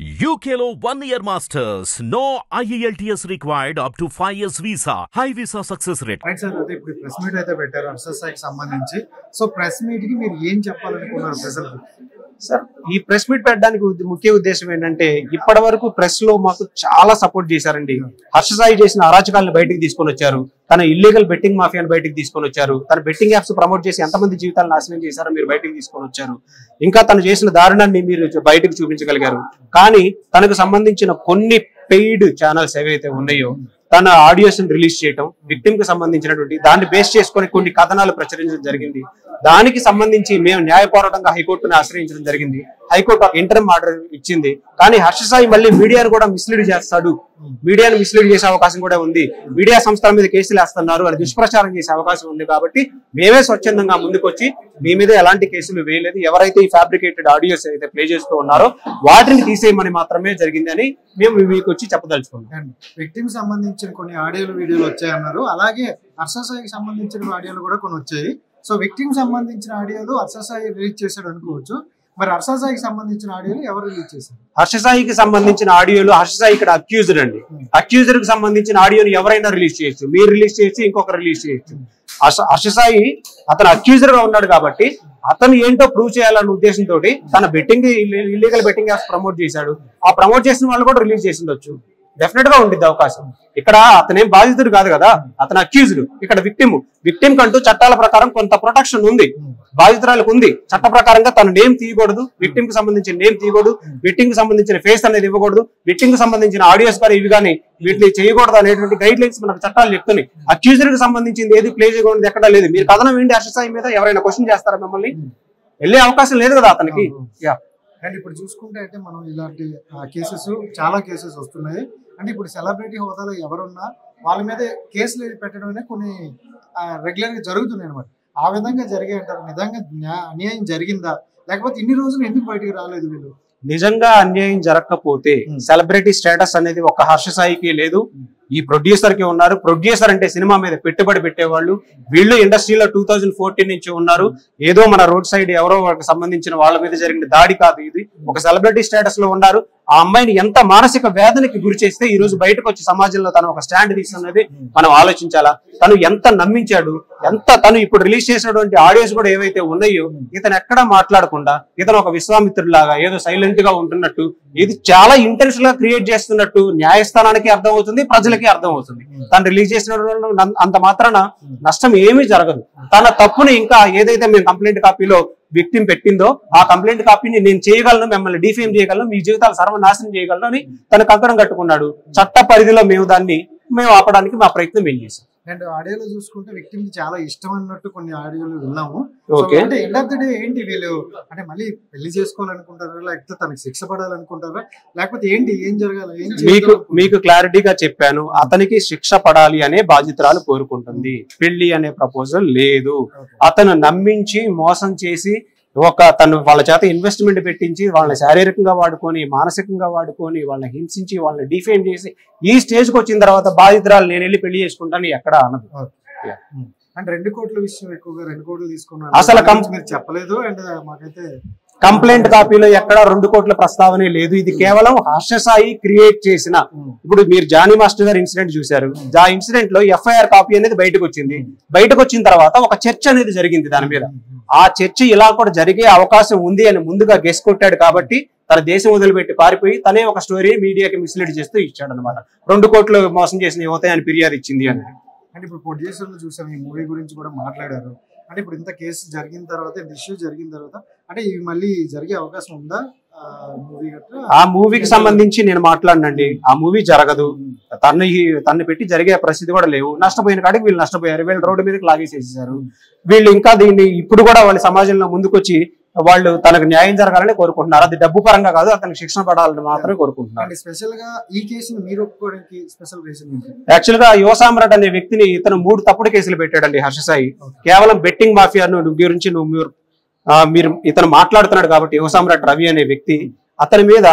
UKలో 1 year masters. No IELTS required up to 5 years visa. High visa success rate. Right sir, అయితే ఇప్పుడు press meet అయితే పెట్టారు అర్ససాయికి సంబంధించి. So press meet కి మీరు ఏం చెప్పాలనుకున్నారు ప్రజలకు? సార్, ఈ ప్రెస్ మీట్ పెట్టడానికి ముఖ్య ఉద్దేశం ఏంటంటే, ఇప్పటి వరకు ప్రెస్ లో మాకు చాలా సపోర్ట్ చేశారండి. హర్షసాయి చేసిన అరాచకాలను బయటికి తీసుకొని వచ్చారు, తన ఇల్లీగల్ బెట్టింగ్ మాఫియాను బయటికి తీసుకొని వచ్చారు, తన బెట్టింగ్ యాప్స్ ప్రమోట్ చేసి ఎంతమంది జీవితాలు నాశనం చేశారో మీరు బయటికి తీసుకొని వచ్చారు. ఇంకా తను చేసిన దారుణాన్ని మీరు బయటకు చూపించగలిగారు. కానీ తనకు సంబంధించిన కొన్ని పెయిడ్ ఛానల్స్ ఏవైతే ఉన్నాయో, తన ఆడియోస్ రిలీజ్ చేయడం, విక్టిమ్ కి సంబంధించినటువంటి దాన్ని బేస్ చేసుకొని కొన్ని కథనాలు ప్రచురించడం జరిగింది. దానికి సంబంధించి మేము న్యాయ పోరాటంగా హైకోర్టుని ఆశ్రయించడం జరిగింది. హైకోర్టు ఇంటర్మ్ ఆర్డర్ ఇచ్చింది. కానీ హర్షసాయి మళ్ళీ మీడియాను కూడా మిస్లీడ్ చేస్తాడు, మీడియాను మిస్లీడ్ చేసే అవకాశం కూడా ఉంది, మీడియా సంస్థల మీద కేసులు వేస్తున్నారు అని దుష్ప్రచారం చేసే అవకాశం ఉంది. కాబట్టి మేమే స్వచ్ఛందంగా ముందుకొచ్చి మీ మీద ఎలాంటి కేసులు వేయలేదు, ఎవరైతే ఈ ఫ్యాబ్రికేటెడ్ ఆడియోస్ అయితే ప్లే చేస్తూ ఉన్నారో వాటిని తీసేయమని మాత్రమే జరిగిందని మేము మీకు వచ్చి చెప్పదలుచుకున్నాం. విక్టిమ్ సంబంధించిన కొన్ని ఆడియోలు వీడియోలు వచ్చాయన్నారు, అలాగే అర్ససాయికి సంబంధించిన ఆడియోలు కూడా కొన్ని వచ్చాయి. సో విక్టిమ్ సంబంధించిన ఆడియోలు అర్ససాయి రిలీజ్ చేశాడు అనుకోవచ్చు. మరి హర్షసాయికి సంబంధించిన ఆడియోలు ఎవరు రిలీజ్ చేశారు? హర్షసాయికి సంబంధించిన ఆడియోలు, హర్షసాయి ఇక్కడ అక్యూజ్డ్ అండి. అక్యూజ్డ్ కి సంబంధించిన ఆడియోని ఎవరైనా రిలీజ్ చేయొచ్చు, మీరు రిలీజ్ చేయొచ్చు, ఇంకొకరు రిలీజ్ చేయొచ్చు. హర్షసాయి అతను అక్యూజ్డ్ గా ఉన్నాడు కాబట్టి అతను ఏంటో ప్రూవ్ చేయాలన్న ఉద్దేశంతో తన betting illegal betting apps promote చేశాడు. ఆ ప్రమోట్ చేసిన వాళ్ళు కూడా రిలీజ్ చేసి ఉండొచ్చు. డెఫినెట్ గా ఉండిద్ది అవకాశం. ఇక్కడ అతనేం బాధితుడు కాదు కదా, అతను అక్యూజ్డ్. ఇక్కడ విక్టిమ్ కంటూ చట్టాల ప్రకారం కొంత ప్రొటెక్షన్ ఉంది, బాధితురాలకు ఉంది. చట్ట ప్రకారంగా తన నేమ్ తీయకూడదు, విక్టిమ్ కి సంబంధించిన నేమ్ తీయకూడదు, విక్టిమ్ కి సంబంధించిన ఫేస్ అనేది ఇవ్వకూడదు, విక్టిమ్ కి సంబంధించిన ఆడియోస్ కానీ ఇవి కానీ వీటిని చేయకూడదు అనేటువంటి గైడ్ లైన్స్ మనకు చట్టాలు చెప్తున్నాయి. అక్యూజ్డ్ కి సంబంధించింది ఏది ప్లే చేయకూడదు ఎక్కడా లేదు. మీరు కథనం ఏంటి హర్షసాయి మీద ఎవరైనా క్వశ్చన్ చేస్తారా? మిమ్మల్ని వెళ్ళే అవకాశం లేదు కదా అతనికి. అండ్ ఇప్పుడు చూసుకుంటే అంటే మనం ఇలాంటి కేసెస్ చాలా కేసెస్ వస్తున్నాయి. అంటే ఇప్పుడు సెలబ్రిటీ హోదాలో ఎవరున్నా వాళ్ళ మీద కేసులు పెట్టడం అనేది కొన్ని రెగ్యులర్ గా జరుగుతున్నాయి అనమాట. ఆ విధంగా జరిగే అంటారు. నిజంగా అన్యాయం జరిగిందా, లేకపోతే ఇన్ని రోజులు ఎందుకు బయటికి రాలేదు వీళ్ళు? నిజంగా అన్యాయం జరగకపోతే సెలబ్రిటీ స్టేటస్ అనేది ఒక హర్షసాయికి లేదు, ఈ ప్రొడ్యూసర్ కి ఉన్నారు. ప్రొడ్యూసర్ అంటే సినిమా మీద పెట్టుబడి పెట్టేవాళ్ళు. వీళ్ళు ఇండస్ట్రీలో 2014 నుంచి ఉన్నారు. ఏదో మన రోడ్ సైడ్ ఎవరో వాళ్ళకి సంబంధించిన వాళ్ళ మీద జరిగిన దాడి కాదు ఇది. ఒక సెలబ్రిటీ స్టేటస్ లో ఉన్నారు. ఆ అమ్మాయిని ఎంత మానసిక వేదనకి గురి చేస్తే ఈ రోజు బయటకు వచ్చి సమాజంలో తను ఒక స్టాండ్ తీసుకున్నది మనం ఆలోచించాలా. తను ఎంత నమ్మించాడు, తను ఇప్పుడు రిలీజ్ చేసినటువంటి ఆడియోస్ కూడా ఏవైతే ఉన్నాయో ఇతను ఎక్కడా మాట్లాడకుండా ఇతను ఒక విశ్వామిత్రులాగా ఏదో సైలెంట్ గా ఉంటున్నట్టు, ఇది చాలా ఇంటెన్షన్ గా క్రియేట్ చేస్తున్నట్టు న్యాయస్థానానికి అర్థం అవుతుంది, ప్రజలకి అర్థం అవుతుంది. తను రిలీజ్ చేసిన అంత మాత్రాన నష్టం ఏమీ జరగదు. తన తప్పుని ఇంకా ఏదైతే మేము కంప్లైంట్ కాపీలో విక్టిమ్ పెట్టిందో ఆ కంప్లైంట్ కాపీని నేను చేయగలను, మిమ్మల్ని డిఫేమ్ చేయగలను, మీ జీవితాలు సర్వనాశనం చేయగలను అని తన కంకణం కట్టుకున్నాడు. చట్ట పరిధిలో మేము ఆపడానికి మా ప్రయత్నం ఏం చేసాం. అండ్ ఆడియోలో చూసుకుంటే విక్టిమ్ చాలా ఇష్టం అన్నట్టు కొన్ని ఆడియోలు విన్నాము. అంటే ఎండ్ ఆఫ్ ది డే ఏంటి వీళ్ళు అంటే మళ్ళీ పెళ్లి చేసుకోవాలనుకుంటారా, లేకపోతే తనకి శిక్ష పడాలనుకుంటారా, లేకపోతే ఏంటి ఏం జరగాలి? మీకు క్లారిటీగా చెప్పాను, అతనికి శిక్ష పడాలి అనే బాధితురాలు కోరుకుంటుంది. పెళ్లి అనే ప్రపోజల్ లేదు. అతను నమ్మించి మోసం చేసి తను వాళ్ళ చేత ఇన్వెస్ట్మెంట్ పెట్టించి వాళ్ళని శారీరకంగా వాడుకొని, మానసికంగా వాడుకొని, వాళ్ళని హింసించి, వాళ్ళని డిఫేమ్ చేసి ఈ స్టేజ్కి వచ్చిన తర్వాత బాధితురాలు నేను వెళ్ళి పెళ్లి చేసుకుంటాను ఎక్కడ అనదు. అంటే 2 కోట్ల విషయం ఎక్కువగా 2 కోట్లు తీసుకున్నాను అసలు మీరు చెప్పలేదు. అండ్ మాకైతే కంప్లైంట్ కాపీలో ఎక్కడ 2 కోట్ల ప్రస్తావనే లేదు. ఇది కేవలం హర్షసాయి క్రియేట్ చేసిన. ఇప్పుడు మీరు జానీ మాస్టర్ గారు ఇన్సిడెంట్ చూశారు. ఆ ఇన్సిడెంట్ లో FIR కాపీ అనేది బయటకు వచ్చింది. బయటకు వచ్చిన తర్వాత ఒక చర్చ అనేది జరిగింది దాని మీద. ఆ చర్చ ఇలా కూడా జరిగే అవకాశం ఉంది అని ముందుగా గెస్ కొట్టాడు కాబట్టి తన దేశం వదిలిపెట్టి పారిపోయి తనే ఒక స్టోరీ మీడియాకి మిస్లీడ్ చేస్తూ ఇచ్చాడు అనమాట. 2 కోట్లు మోసం చేసిన యువత అని ఫిర్యాదు ఇచ్చింది అని. అంటే ఇప్పుడు ప్రొడ్యూసర్లు చూసాం, ఈ మూవీ గురించి కూడా మాట్లాడారు. అంటే ఇప్పుడు ఇంత కేసు జరిగిన తర్వాత, ఇష్యూ జరిగిన తర్వాత అంటే ఇవి మళ్ళీ జరిగే అవకాశం ఉందా? ఆ మూవీకి సంబంధించి నేను మాట్లాడినండి. ఆ మూవీ జరగదు. తన్ని పెట్టి జరిగే పరిస్థితి కూడా లేవు. నష్టపోయిన కాడికి వీళ్ళు నష్టపోయారు. వీళ్ళు రోడ్డు మీదకి లాగేసేసారు. వీళ్ళు ఇంకా దీన్ని ఇప్పుడు కూడా వాళ్ళ సమాజంలో ముందుకొచ్చి వాళ్ళు తనకు న్యాయం జరగాలని కోరుకుంటున్నారు. అది డబ్బు పరంగా కాదు, అతనికి శిక్షణ పడాలని మాత్రమే కోరుకుంటున్నారు. స్పెషల్ గా ఈ కేసును మీరు ఒప్పుకోవడానికి స్పెషల్ రీజన్ ఏంటి? యాక్చువల్ గా యువ సామ్రాట్ అనే వ్యక్తిని ఇతను 3 తప్పుడు కేసులు పెట్టాడండి హర్షసాయి. కేవలం బెట్టింగ్ మాఫియా గురించి మీరు ఇతను మాట్లాడుతున్నాడు కాబట్టి యువ సామ్రాట్ రవి అనే వ్యక్తి అతని మీద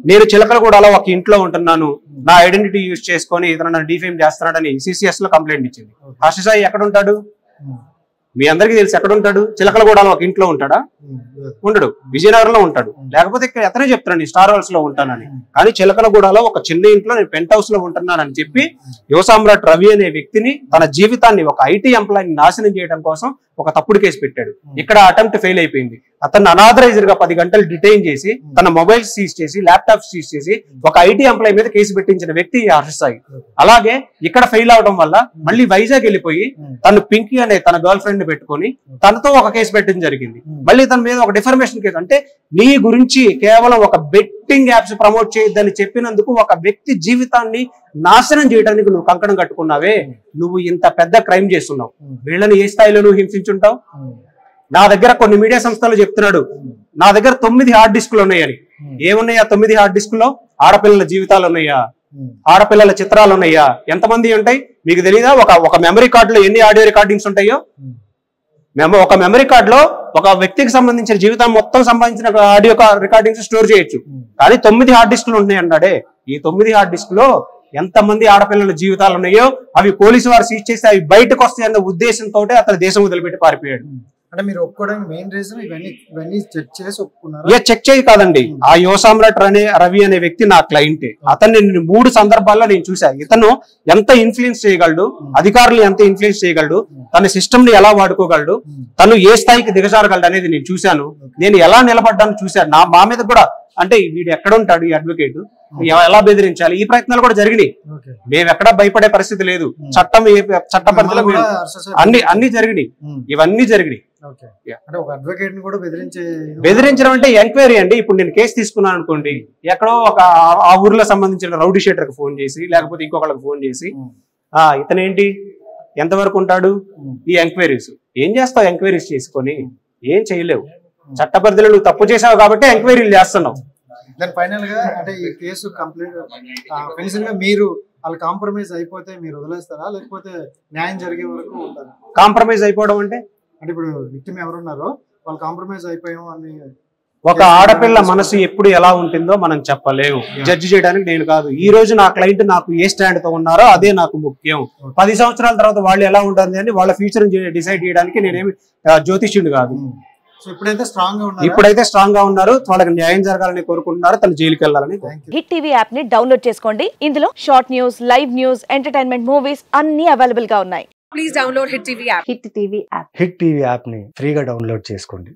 నేను చిలకలగూడలో ఒక ఇంట్లో ఉంటున్నాను, నా ఐడెంటిటీ యూజ్ చేసుకొని ఇతను నన్ను డిఫేమ్ చేస్తున్నాడని CCS లో కంప్లైంట్ ఇచ్చింది. హర్షసాయి ఎక్కడ ఉంటాడు? మీ అందరికీ తెలిసి ఎక్కడ ఉంటాడు? చిలకలగూడలో ఒక ఇంట్లో ఉంటాడా? ఉండడు. విజయనగరంలో ఉంటాడు. లేకపోతే ఇక్కడ ఎతనే చెప్తాను స్టార్ హౌస్ లో ఉంటానని. కానీ చిలకలగూడలో ఒక చిన్న ఇంట్లో నేను పెంట్ హౌస్ లో ఉంటున్నానని చెప్పి యువ సామ్రాట్ రవి అనే వ్యక్తిని తన జీవితాన్ని ఒక ఐటీ ఎంప్లాయీని నాశనం చేయడం కోసం ఒక తప్పుడు కేసు పెట్టాడు. ఇక్కడ అటెంప్ట్ ఫెయిల్ అయిపోయింది. అతన్ని అనాథరైజర్ గా 10 గంటలు డిటైన్ చేసి తన మొబైల్ సీజ్ చేసి ల్యాప్టాప్ సీజ్ చేసి ఒక ఐటీ ఎంప్లాయీ మీద కేసు పెట్టించిన వ్యక్తి హర్ష సాయి. అలాగే ఇక్కడ ఫెయిల్ అవడం వల్ల మళ్ళీ వైజాగ్ వెళ్ళిపోయి తను పింకీ అనే తన గర్ల్ ఫ్రెండ్ ని పెట్టుకుని తనతో ఒక కేసు పెట్టడం జరిగింది. మళ్ళీ తన మీద ఒక డిఫర్మేషన్ కేసు. అంటే నీ గురించి కేవలం ఒక బెట్టింగ్ యాప్స్ ప్రమోట్ చేయొద్దని చెప్పినందుకు ఒక వ్యక్తి జీవితాన్ని నాశనం చేయడానికి నువ్వు కంకణం కట్టుకున్నావే, నువ్వు ఇంత పెద్ద క్రైమ్ చేస్తున్నావు. వీళ్ళని ఏ స్థాయిలో నువ్వు హింసించుంటావు? నా దగ్గర కొన్ని మీడియా సంస్థలు చెప్తున్నాడు నా దగ్గర 9 హార్డ్ డిస్కులు ఉన్నాయని. ఏమున్నాయా 9 హార్డ్ డిస్కులో? ఆడపిల్లల జీవితాలు ఉన్నాయా? ఆడపిల్లల చిత్రాలు ఉన్నాయా? ఎంతమంది ఉంటాయి మీకు తెలీదా? ఒక మెమరీ కార్డులో ఎన్ని ఆడియో రికార్డింగ్స్ ఉంటాయో? ఒక మెమరీ కార్డులో ఒక వ్యక్తికి సంబంధించిన జీవితం మొత్తం సంబంధించిన ఆడియో రికార్డింగ్స్ స్టోర్ చేయొచ్చు. కానీ 9 హార్డ్ డిస్కులు ఉన్నాయి అన్నాడే. ఈ 9 హార్డ్ డిస్కులో ఎంతమంది ఆడపిల్లల జీవితాలు ఉన్నాయో అవి పోలీసు వారు సీజ్ చేసి అవి బయటకు వస్తాయన్న ఉద్దేశంతో అతను దేశం వదిలిపెట్టి పారిపోయాడు. అంటే మీరు ఒప్పుకోవడానికి మెయిన్ రీజన్ ఇవన్నీ చెక్ చేసి ఒప్పుకున్నారు? చెక్ చేయి కాదండి. ఆ యువ సామ్రాట్ రవి అనే వ్యక్తి నా క్లయింటే. అతన్ని 3 సందర్భాల్లో నేను చూసా. ఇతను ఎంత ఇన్ఫ్లుయెన్స్ చేయగలడు, అధికారులు ఎంత ఇన్ఫ్లుయెన్స్ చేయగలడు, తన సిస్టమ్ ని ఎలా వాడుకోగలడు, తను ఏ స్థాయికి దిగజారగలడు అనేది నేను చూశాను. నేను ఎలా నిలబడ్డాను చూశాను. మా మీద కూడా అంటే వీడు ఎక్కడ ఉంటాడు ఈ అడ్వకేట్, ఎలా బెదిరించాలి, ఈ ప్రయత్నాలు కూడా జరిగినాయి. మేము ఎక్కడా భయపడే పరిస్థితి లేదు. చట్ట పరిధిలో అన్ని జరిగినాయి. ఇవన్నీ జరిగినాయి. బెదిరించడం అంటే ఎంక్వైరీ అండి. ఇప్పుడు నేను కేసు తీసుకున్నాను అనుకోండి, ఎక్కడో ఆ ఊర్లో సంబంధించిన రౌడీ షీటర్ కి ఫోన్ చేసి లేకపోతే ఇంకొకళ్ళకి ఫోన్ చేసి ఇతనేంటి ఎంతవరకు ఉంటాడు, ఈ ఎంక్వైరీస్ ఏం చేస్తావు? ఎంక్వైరీస్ చేసుకొని ఏం చేయలేవు. చట్ట పరిధిలో నువ్వు తప్పు చేసావు కాబట్టి ఎంక్వైరీలు చేస్తున్నావు. దాని ఫైనల్ గా అంటే ఈ కేసు కంప్లీట్ ఫినిషింగ్ గా మీరు వాళ్ళు కాంప్రమైజ్ అయిపోతే మీరు వదిలేస్తారా, లేకపోతే న్యాయం జరిగే వరకు ఉంటారా? కాంప్రమైజ్ అయిపోవడం అంటే ఇప్పుడు విక్టిమ్ ఎవరున్నారో వాళ్ళు కాంప్రమైజ్ అయిపోయాం అని ఒక ఆడపిల్ల మనసు ఎప్పుడు ఎలా ఉంటుందో మనం చెప్పలేము. జడ్జి చేయడానికి నేను కాదు. ఈ రోజు నా క్లయింట్ నాకు ఏ స్టాండ్ తో ఉన్నారో అదే నాకు ముఖ్యం. 10 సంవత్సరాల తర్వాత వాళ్ళు ఎలా ఉంటారు అని వాళ్ళ ఫ్యూచర్ డిసైడ్ చేయడానికి నేనేమి జ్యోతిష్యుడు కాదు. ఇప్పుడైతే స్ట్రాంగ్ గా ఉన్నారు. వాళ్ళకి న్యాయం జరగాలని కోరుకుంటున్నారు. తను జైలుకి వెళ్ళాలని. హిట్ టీవీ యాప్ ని డౌన్లోడ్ చేసుకోండి. ఇందులో short news, live news, entertainment movies అన్ని అవైలబుల్ గా ఉన్నాయి. Please download hit TV app. Hit TV app ని ఫ్రీగా డౌన్లోడ్ చేసుకోండి.